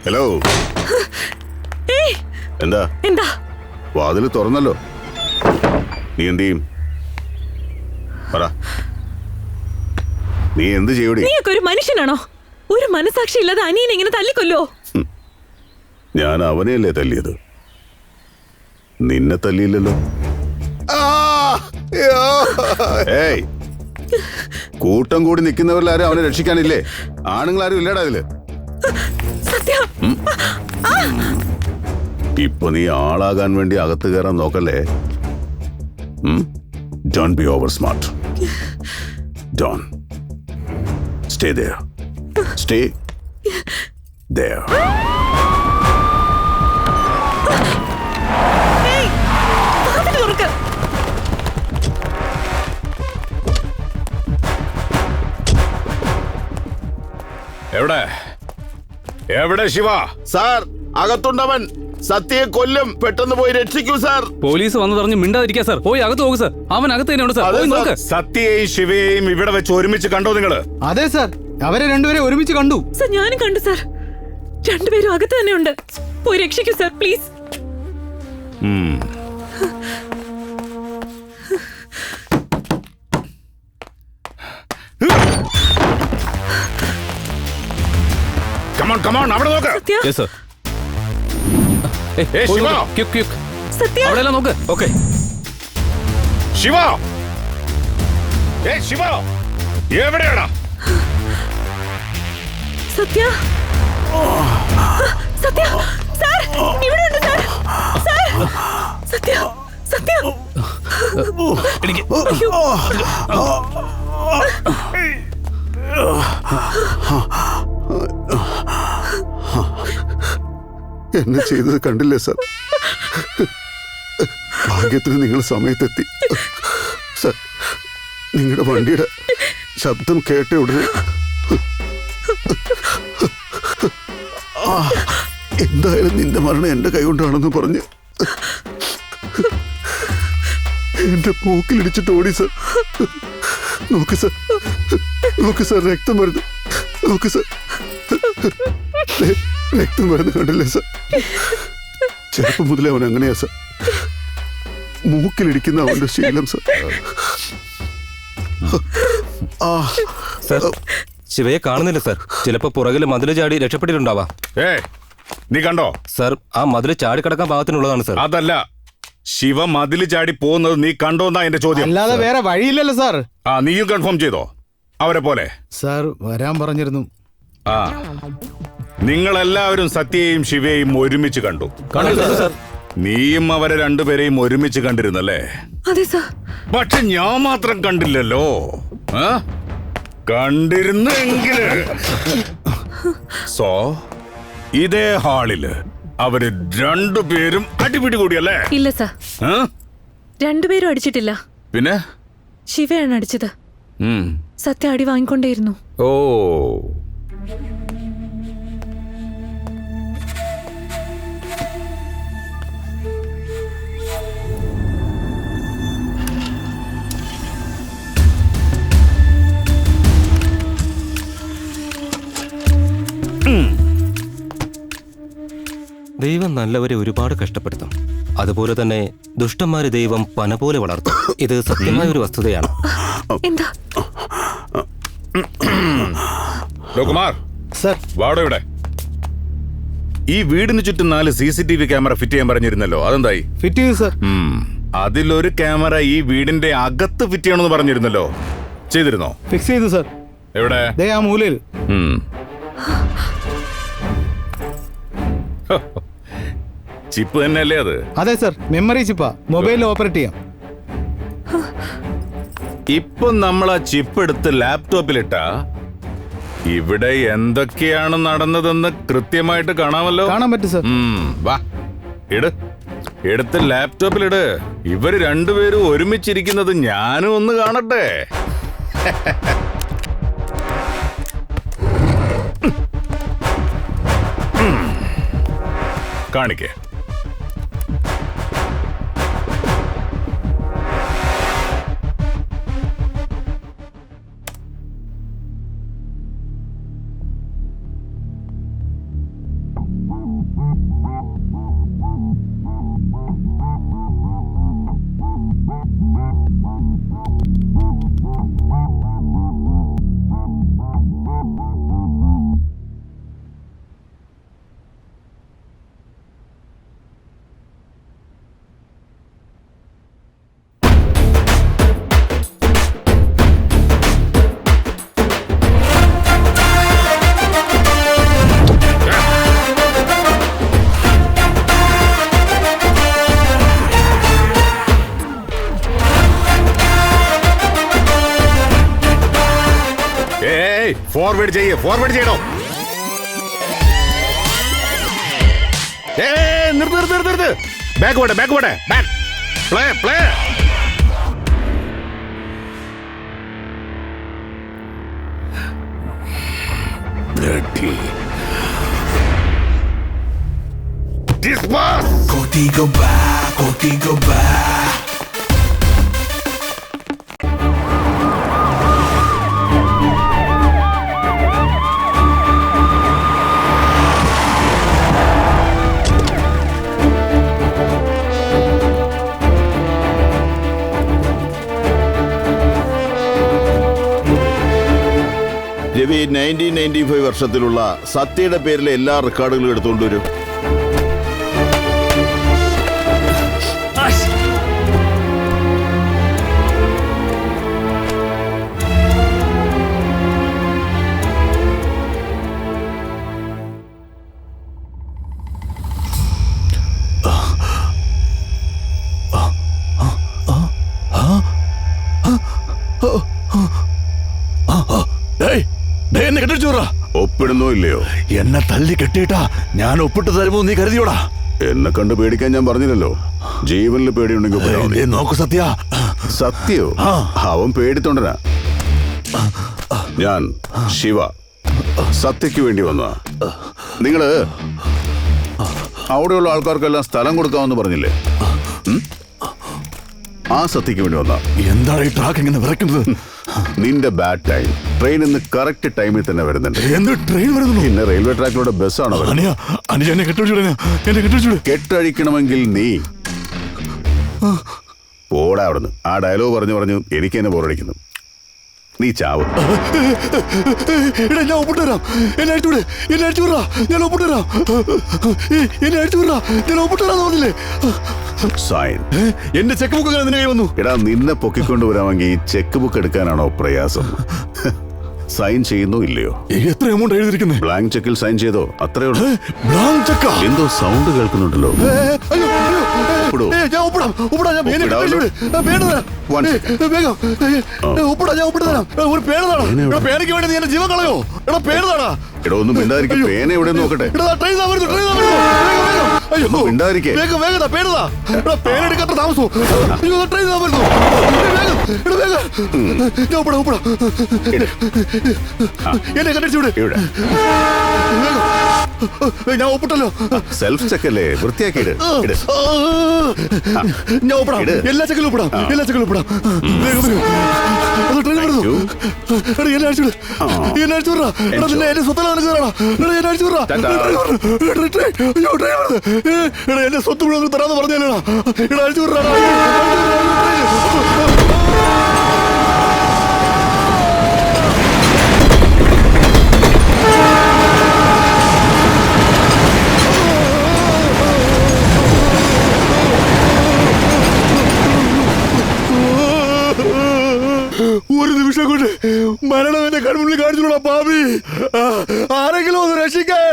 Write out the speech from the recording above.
Hello. എന്താ എന്താ? വാതില് തുറന്നല്ലോ. നീ എന്ത് ചെയ്യും? പറ. നീ എന്ത് ചെയ്യൂടി? നീയൊക്കെ ഒരു മനുഷ്യനാണോ? ഒരു മനസാക്ഷി ഇല്ലാതെ അനിയനെ ഇങ്ങനെ തല്ലിക്കൊല്ലോ? ഞാൻ അവനെയല്ലേ തല്ലിയത്, നിന്നെ തല്ലിയില്ലല്ലോ. ഏയ്, കൂട്ടം കൂടി നിൽക്കുന്നവരിലാരും അവനെ രക്ഷിക്കാനില്ലേ? ആണുങ്ങളാരും ഇല്ലടാ ഇതില്. ഇപ്പൊ നീ ആളാകാൻ വേണ്ടി അകത്ത് കയറാൻ നോക്കല്ലേ. Don't be over smart. Don't. Stay there. Stay there. എവിടെ എവിടെ ശിവ? സാർ, അകത്തുണ്ടവൻ. സത്യയെ കൊല്ലും. പെട്ടെന്ന് പോയി രക്ഷിക്കൂ സാർ. പോലീസ് വന്ന് പറഞ്ഞ് മിണ്ടാതിരിക്കാ സാർ. പോയി അകത്ത് നോക്ക് സാർ. അവൻ അകത്ത് തന്നെയുണ്ട് സാർ. പോയി നോക്ക്. സത്യയെയും ശിവയെയും ഇവിടെ വെച്ച് ഒരുമിച്ച് കണ്ടോ നിങ്ങള്? അതെ സാർ, അവരെ രണ്ടുപേരെ ഒരുമിച്ച് കണ്ടു. സാർ, ഞാനും കണ്ടു സാർ. രണ്ടുപേരും അകത്ത് തന്നെയുണ്ട്. പോയി രക്ഷിക്കൂ സാർ, പ്ലീസ്. കമോൺ അവിടെ നോക്ക്. സത്യ, യെസ് സാർ. ശിവ, സത്യ, അവിടെയെല്ലാം നോക്ക്. ഓക്കെ. ശിവ, ശിവ എവിടെയാടാ? സത്യ, സത്യ, സാർ ഇവിടെ ഉണ്ട് സാർ. സാർ, സത്യ, സത്യ. എന്നെ ചെയ്തത് കണ്ടില്ലേ സാർ? ഭാഗ്യത്തിന് നിങ്ങൾ സമയത്തെത്തി സാർ. നിങ്ങളുടെ വണ്ടിയുടെ ശബ്ദം കേട്ട ഉടനെ എന്തായാലും നിന്റെ മരണം എന്റെ കൈകൊണ്ടാണെന്ന് പറഞ്ഞ് എന്റെ മൂക്കിലിടിച്ചിട്ട് ഓടി സാർ. നോക്ക് സാർ, നോക്ക് സാർ, രക്തം വരുന്നു. നോക്ക് സാർ, രക്തം വരുന്ന കണ്ടില്ലേ സാർ? ചെറുപ്പം മുതലേ അവൻ അങ്ങനെയാ സാർ. മൂക്കിലിടിക്കുന്ന അവന്റെ ശീലം സാർ. സാർ, ശിവയെ കാണുന്നില്ല സാർ. ചിലപ്പോ പുറകില് മതില് ചാടി രക്ഷപ്പെട്ടിട്ടുണ്ടാവാ. നീ കണ്ടോ? സാർ, ആ മതില് ചാടി കിടക്കാൻ പാകത്തിനുള്ളതാണ് സാർ. അതല്ല, ശിവ മതില് ചാടി പോകുന്നത് നീ കണ്ടോന്നാ എന്റെ ചോദ്യം. അല്ലാതെ വേറെ വഴിയില്ലല്ലോ സാർ. നീയും കൺഫേം ചെയ്തോ അവരെ പോലെ? സാർ വരാൻ പറഞ്ഞിരുന്നു. നിങ്ങളെല്ലാവരും സത്യയെയും ശിവയെയും ഒരുമിച്ച് കണ്ടു. സാർ, നീയും അവരെ രണ്ടുപേരെയും ഒരുമിച്ച് കണ്ടിരുന്നല്ലേ? അതെ സാർ. പക്ഷെ ഞാൻ മാത്രം കണ്ടില്ലല്ലോ. കണ്ടിരുന്നെങ്കില് ഇതേ ഹാളില് അവര് രണ്ടുപേരും അടിപിടി കൂടിയല്ലേ? ഇല്ല സാർ, രണ്ടുപേരും അടിച്ചിട്ടില്ല. പിന്നെ ശിവയാണ് അടിച്ചത്. സത്യ അടി വാങ്ങിക്കൊണ്ടേയിരുന്നു. ഓ, ദൈവം നല്ലവരെ ഒരുപാട് കഷ്ടപ്പെടുത്തും. അതുപോലെ തന്നെ ദുഷ്ടന്മാരെ ദൈവം പന പോലെ വളർത്തും. ഇത് സത്യമായ ഒരു വസ്തുതയാണ്. എന്താ കുമാർ സാർ, വാടോ ഇവിടെ. ഈ വീടിന് ചുറ്റും 4 CCTV ക്യാമറ ഫിറ്റ് ചെയ്യാൻ പറഞ്ഞിരുന്നല്ലോ, അതെന്തായി? ഫിറ്റ് ചെയ്തു സാർ. അതിലൊരു ക്യാമറ ഈ വീടിന്റെ അകത്ത് ഫിറ്റ് ചെയ്യണമെന്ന് പറഞ്ഞിരുന്നല്ലോ, ചെയ്തിരുന്നോ? ഫിക്സ് ചെയ്തു സാർ. എവിടെ? ദേ ആ മൂലയിൽ. ചിപ്പ് തന്നെയല്ലേ അത്? അതെ സാർ, മെമ്മറി ചിപ്പാ. മൊബൈലിൽ ഓപ്പറേറ്റ് ചെയ്യാം. ഇപ്പൊ നമ്മൾ ആ ചിപ്പ് എടുത്ത് ലാപ്ടോപ്പിലിട്ട ഇവിടെ എന്തൊക്കെയാണ് നടന്നതെന്ന് കൃത്യമായിട്ട് കാണാമല്ലോ. കാണാൻ പറ്റും സാർ. വാ, എടുത്ത് ലാപ്ടോപ്പിലിട്. ഇവര് രണ്ടുപേരും ഒരുമിച്ചിരിക്കുന്നത് ഞാനും ഒന്ന് കാണട്ടെ. കാണിക്കേ. ഫോർവേഡ് ചെയ്യണോ? നിർത്ത്. ബാക്ക് പോട്ടെ. Back play. Contigo va. Ravi 1995 വർഷത്തിലുള്ള സത്യയുടെ പേരിലെ എല്ലാ റെക്കോർഡുകളും എടുത്തുകൊണ്ടുവരും. എന്നെ കെട്ടിച്ചോറാ. ഒപ്പിടുന്നോ ഇല്ലയോ? എന്നെ തല്ലി കെട്ടിയിട്ടാ ഞാൻ ഒപ്പിട്ട് തരുമോ നീ കരുതിയോടാ? എന്നെ കണ്ട് പേടിക്കാൻ ഞാൻ പറഞ്ഞില്ലല്ലോ. ജീവനിൽ പേടിയുണ്ടെങ്കിൽ നോക്കു സത്യ. സത്യോ? അവൻ പേടിത്തൊണ്ടനാ. ഞാൻ ശിവ സത്യക്ക് വേണ്ടി വന്നതാ. നിങ്ങള് അവിടെയുള്ള ആൾക്കാർക്കെല്ലാം സ്ഥലം കൊടുക്കാമെന്ന് പറഞ്ഞില്ലേ? ആ സത്യക്ക് വേണ്ടി വന്നാ. എന്താണ് ഈ ട്രാക്ക് ഇങ്ങനെ വിറയ്ക്കുന്നത്? നിന്റെ ബാഡ് ടൈം. ട്രെയിൻ ഇന്ന് കറക്റ്റ് ടൈമിൽ തന്നെ വരുന്നുണ്ട്. എന്ത് ട്രെയിൻ വരുന്നു? പിന്നെ റെയിൽവേ ട്രാക്കിലൂടെ ബസ്സാണ് കെട്ടഴിക്കണമെങ്കിൽ നീ പോടാ അവിടുന്ന്. ആ ഡയലോഗ് പറഞ്ഞു എനിക്ക് തന്നെ ബോറടിക്കുന്നു. നീ ചാവ്. ഞാൻ ഒപ്പിട്ടുതരാം. എന്നെ അടിച്ചുവിടാ. ഞാൻ ഒപ്പിട്ടുതരാം. എന്നെ അടിച്ചുവിടാ. ഞാൻ ഒപ്പിട്ടുതരാന്ന് പറഞ്ഞില്ലേ? സൈൻ. എന്റെ ചെക്ക് ബുക്ക് നിന്റെ കൈ വന്നു. എടാ, നിന്നെ പൊക്കിക്കൊണ്ടുവരാമെങ്കിൽ ഈ ചെക്ക് ബുക്ക് എടുക്കാനാണോ പ്രയാസം? സൈൻ ചെയ്യുന്നോ ഇല്ലയോ? എത്ര എമൗണ്ട് എഴുതിയിരിക്കുന്നേ? ബ്ലാങ്ക് ചെക്കിൽ സൈൻ ചെയ്തോ? അത്രേ ഉള്ളൂ. ബ്ലാങ്ക് ചെക്കാ? എന്തോ സൗണ്ട് കേൾക്കുന്നുണ്ടല്ലോ. പേനയ്ക്ക് വേണ്ടി നീ എന്റെ ജീവൻ കളയോ? എടാ പേനതാടാ. എടാ, ഒന്നും മിണ്ടാതിരിക്കും. പേന എവിടെ നോക്കട്ടെ. മിണ്ടാതിരിക്കേ. പേനെടുക്കാത്ത താമസോ? ട്രെയിൻ വരുന്നു. എന്നെ കണ്ടിച്ചൂടെ? ഞാൻ ഒപ്പിട്ടല്ലോ. സെൽഫ് ചെക്കല്ലേ, വൃത്തിയാക്കിയിട്. ഞാൻ ഒപ്പിടാം. എല്ലാ ചെക്കലും ഒപ്പിടാം. ട്രെയിൻ വരുന്നു. എന്നെ അടിച്ചുവിടാ. എന്റെ സ്വത്തല്ല നിനക്ക് തരാടാ. എന്നെ അടിച്ചുവിടാ. എന്റെ സ്വത്ത് മുഴുവൻ തരാന്ന് പറഞ്ഞാലേടാ. എടാ അടിച്ചുവിടാ. ഒരു നിമിഷം കൊണ്ട് മരണം എന്റെ കൺമുന്നിൽ കാണിച്ചുള്ള പാപി. ആരെങ്കിലും ഒന്ന് രക്ഷിക്കേ.